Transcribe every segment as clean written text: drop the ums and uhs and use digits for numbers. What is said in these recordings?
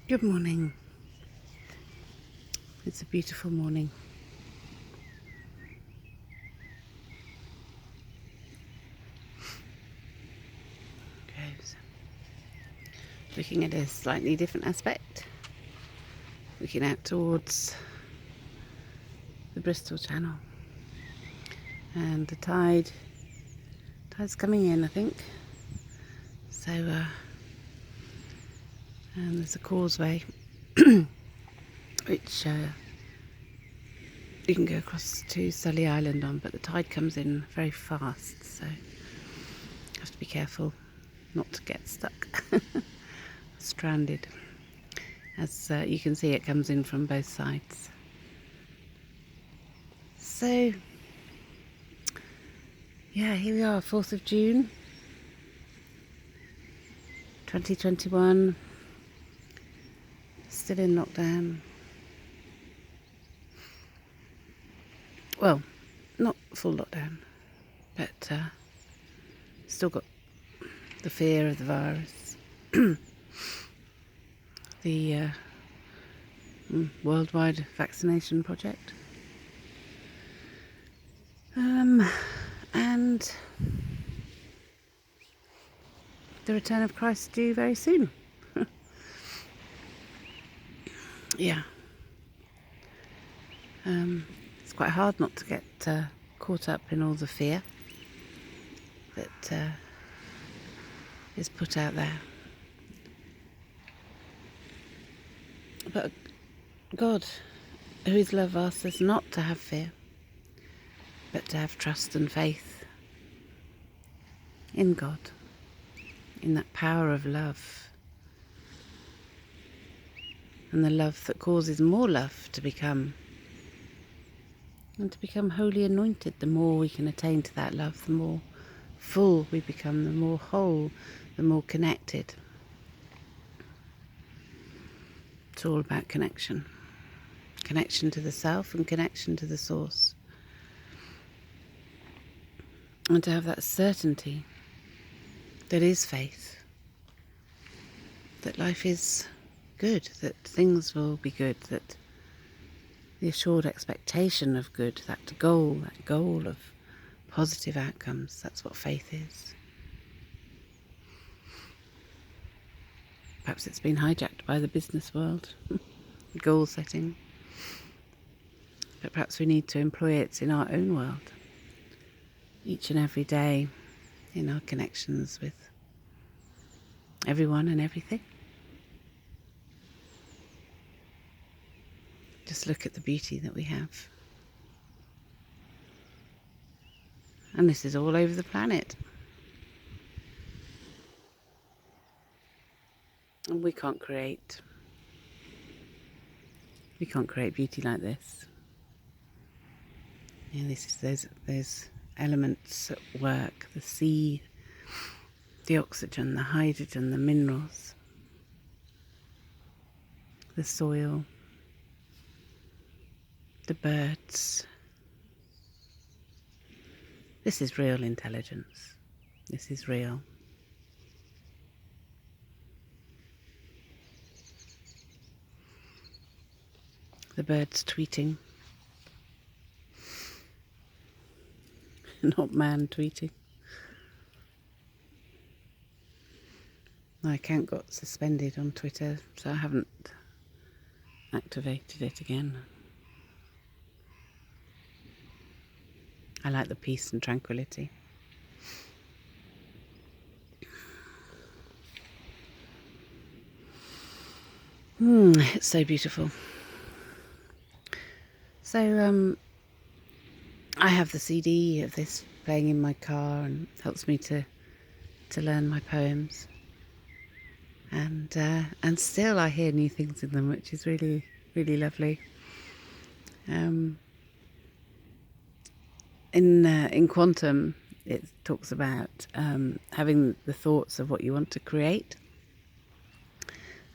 Good morning. It's a beautiful morning. Goes. Looking at a slightly different aspect. Looking out towards the Bristol Channel. And the tide's coming in, I think. So, and there's a causeway which you can go across to Sully Island on, but the tide comes in very fast, so you have to be careful not to get stuck, stranded. As you can see, it comes in from both sides. So, yeah, here we are, 4th of June, 2021, still in lockdown. Well, not full lockdown, but still got the fear of the virus. The worldwide vaccination project. And the return of Christ due very soon. Yeah. It's quite hard not to get caught up in all the fear that is put out there. But God, who is love, asks us not to have fear, but to have trust and faith in God, in that power of love, and the love that causes more love to become, and to become wholly anointed. The more we can attain to that love, the more full we become, the more whole, the more connected. It's all about connection. Connection to the self and connection to the source. And to have that certainty that is faith, that life is good, that things will be good, that the assured expectation of good, that goal of positive outcomes, that's what faith is. Perhaps it's been hijacked by the business world, goal setting, but perhaps we need to employ it in our own world, each and every day, in our connections with everyone and everything. Just look at the beauty that we have. And this is all over the planet. And we can't create beauty like this. Yeah, this is those elements at work, the sea, the oxygen, the hydrogen, the minerals, the soil, the birds. This is real intelligence. This is real. The birds tweeting. Not man tweeting. My account got suspended on Twitter, so I haven't activated it again. I like the peace and tranquility. It's so beautiful. So I have the CD of this playing in my car, and helps me to learn my poems. And still I hear new things in them, which is really, really lovely. In Quantum, it talks about having the thoughts of what you want to create.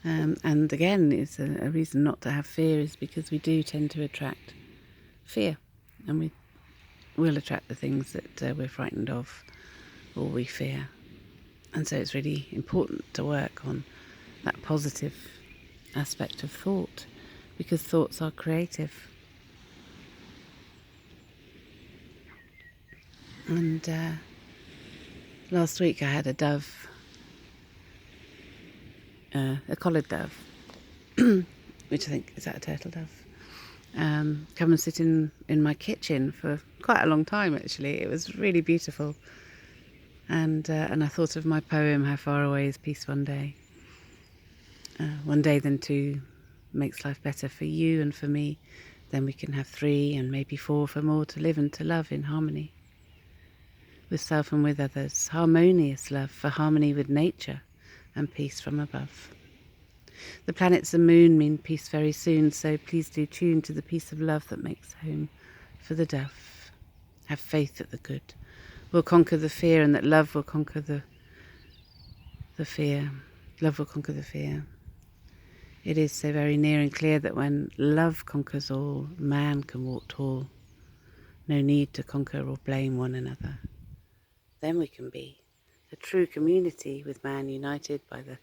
And again, it's a reason not to have fear is because we do tend to attract fear, and we will attract the things that we're frightened of or we fear. And so it's really important to work on that positive aspect of thought, because thoughts are creative. And last week I had a dove, a collared dove, which I think, is that a turtle dove? Come and sit in my kitchen for quite a long time, actually. It was really beautiful. And I thought of my poem, How Far Away is Peace One Day. One day, then two, makes life better for you and for me. Then we can have 3 and maybe 4 for more to live and to love in harmony with self and with others. Harmonious love for harmony with nature and peace from above. The planets and moon mean peace very soon, so please do tune to the peace of love that makes home for the dove. Have faith that the good will conquer the fear, and that love will conquer the fear. Love will conquer the fear. It is so very near and clear that when love conquers all, man can walk tall. No need to conquer or blame one another. Then we can be a true community with man, united by the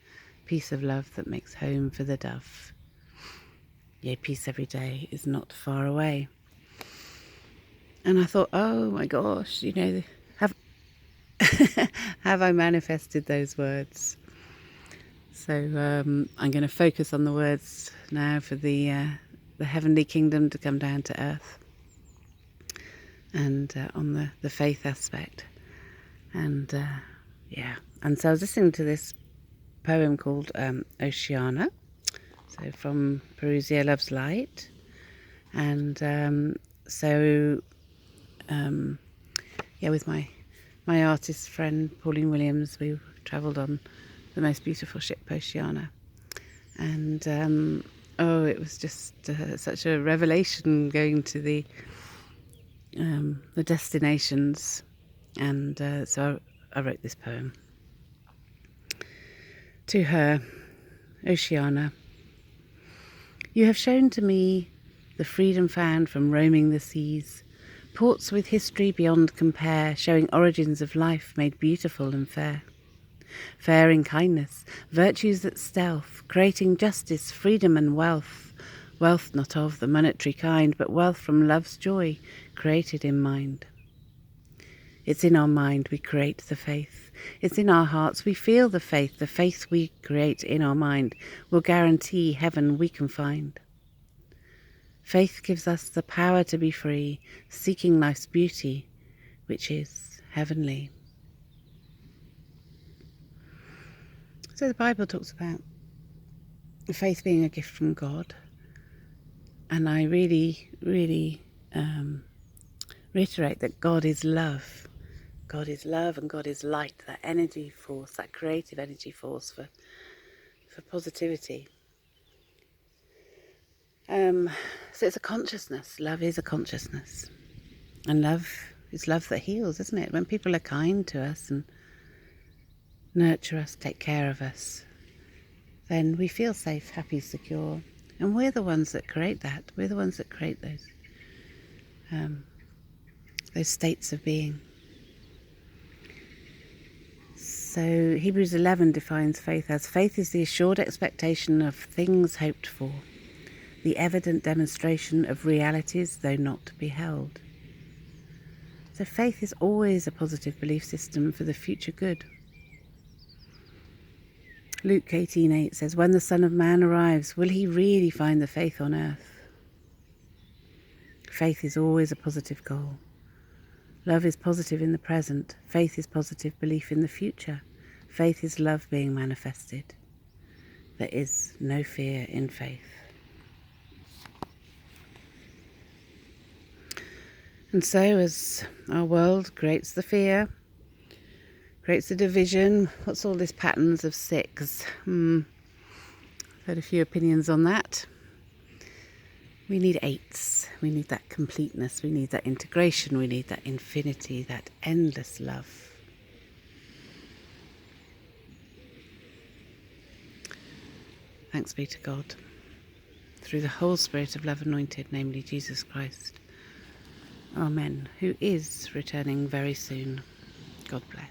peace of love that makes home for the dove. Yea, peace every day is not far away. And I thought, oh my gosh, have have I manifested those words? So I'm going to focus on the words now for the heavenly kingdom to come down to earth, and on the faith aspect. And and so I was listening to this poem called Oceana, so from Parousia Love's Light. And with my artist friend Pauline Williams, we travelled on the most beautiful ship, Oceana. And it was just such a revelation going to the destinations. And so I wrote this poem to her. Oceana, you have shown to me the freedom found from roaming the seas, ports with history beyond compare, showing origins of life made beautiful and fair. Fair in kindness, virtues that stealth, creating justice, freedom and wealth. Wealth not of the monetary kind, but wealth from love's joy, created in mind. It's in our mind we create the faith. It's in our hearts we feel the faith we create in our mind will guarantee heaven we can find. Faith gives us the power to be free, seeking life's beauty, which is heavenly. So the Bible talks about faith being a gift from God, and I really, really reiterate that God is love. God is love and God is light, that energy force, that creative energy force for positivity. So it's a consciousness. Love is a consciousness. And love is love that heals, isn't it? When people are kind to us and nurture us, take care of us, then we feel safe, happy, secure. And we're the ones that create that. We're the ones that create those states of being. So Hebrews 11 defines faith as faith is the assured expectation of things hoped for, the evident demonstration of realities though not beheld. So faith is always a positive belief system for the future good. Luke 18:8 says, when the Son of Man arrives, will he really find the faith on earth? Faith is always a positive goal. Love is positive in the present. Faith is positive belief in the future. Faith is love being manifested. There is no fear in faith. And so as our world creates the fear, creates the division, what's all this patterns of 6? I've had a few opinions on that. We need 8s. We need that completeness. We need that integration. We need that infinity, that endless love. Thanks be to God, through the whole Spirit of love anointed, namely Jesus Christ. Amen, who is returning very soon. God bless.